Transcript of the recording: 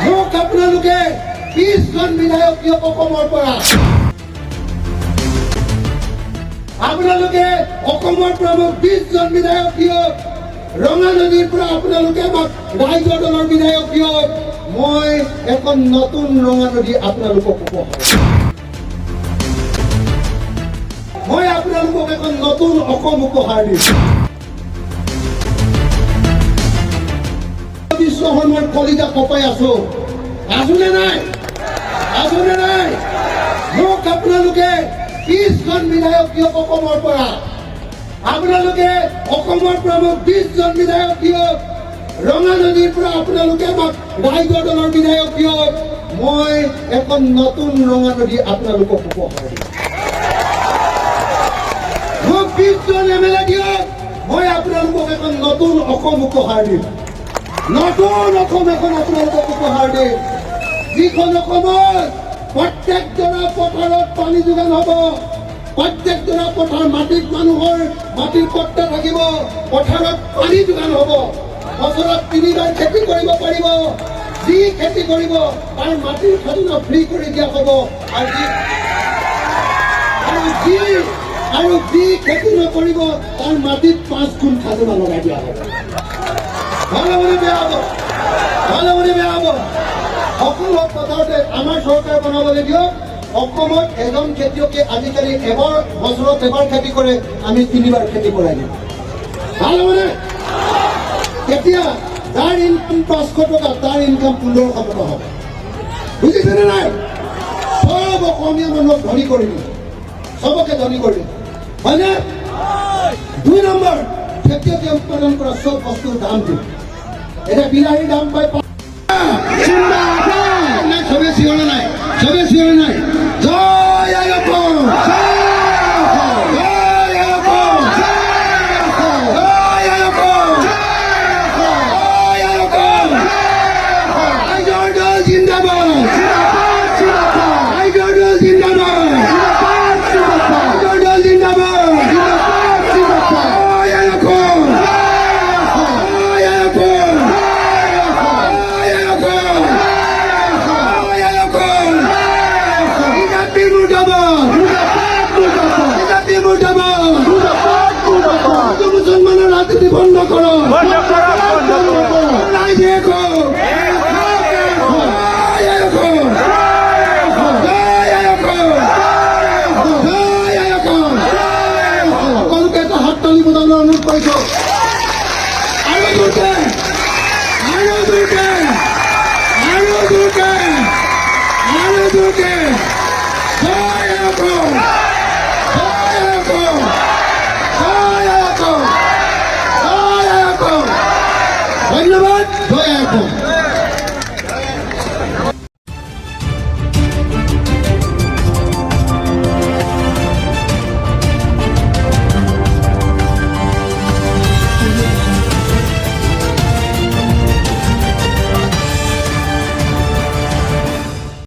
মোক আপোনালোকে 20জন বিধায়ক দিয়ক অসমৰ পৰা। আপোনালোকে অসমৰ পৰা মোক 20জন বিধায়ক দিয়ক। ৰঙা নদীৰ পৰা আপোনালোকে আমাক ৰাইজৰ দলৰ বিধায়ক দিয়ক। মই এখন নতুন ৰঙা নদী আপোনালোকক উপহাৰ। মই আপোনালোকক এখন নতুন অসম উপহাৰ দিম। বিশ্বখনৰ কলিজা কপাই আছো নে নাই? মোক আপোনালোকে 20জন বিধায়ক দিয়ক অসমৰ পৰা। আপোনালোকে অসমৰ পৰা মোক 20জন বিধায়ক দিয়ক। ৰঙা নদীৰ পৰা আপোনালোকে আমাক ৰাইজৰ দলৰ বিধায়ক দিয়ক। মই এখন নতুন ৰঙা নদী আপোনালোকক উপহাৰ দিম। মোক 20জন MLA দিয়ক। মই আপোনালোকক এখন নতুন অসম উপহাৰ দিম। নতুন অসম এখন আপোনালোকক উপহাৰ দিম। যিখন অসমত প্ৰত্যেকজোৰা পথাৰত পানী যোগান হ'ব। প্ৰত্যেকজোৰা পথাৰ মাটিত মানুহৰ মাটিৰ পট্টা থাকিব। পথাৰত পানী যোগান হ'ব। বছৰত 3বাৰ খেতি কৰিব পাৰিব। যি খেতি কৰিব তাৰ মাটিৰ খাজনা ফ্ৰী কৰি দিয়া হ'ব। আৰু যি খেতি নকৰিব তাৰ মাটিত 5 গুণ খাজনা লগাই দিয়া হ'ব। ভাল হ'বনে বেয়া হ'ব? সকলো পথাৰতে আমাৰ চৰকাৰে বনাবলৈ দিয়ক। অসমত এজন খেতিয়কে আজিকালি বছৰত এবাৰ খেতি কৰে, আমি 3বাৰ খেতি কৰাই দিম। ভাল হ'বনে? এতিয়া যাৰ ইনকাম 500 টকা তাৰ ইনকাম 1500 টকা হ'ব। বুজিছেনে নাই? চব অসমীয়া মানুহক ধনী কৰি দিম। চবকে ধনী কৰি দিম। হয়নে? 2 নম্বৰ, খেতিয়কে উৎপাদন কৰা চব বস্তুৰ দাম দিম। এতিয়া বিলাহীৰ দাম পাই চবে চিঞৰে নাই। জয় আয়ুব, মুসলমানেৰ ৰাজনীতি বন্ধ কৰো। সকলকে এটা হাততালি বজাবলৈ অনুৰোধ কৰিছো। আৰু জোৰকে ধন্যবাদ। জয় আয়ুব।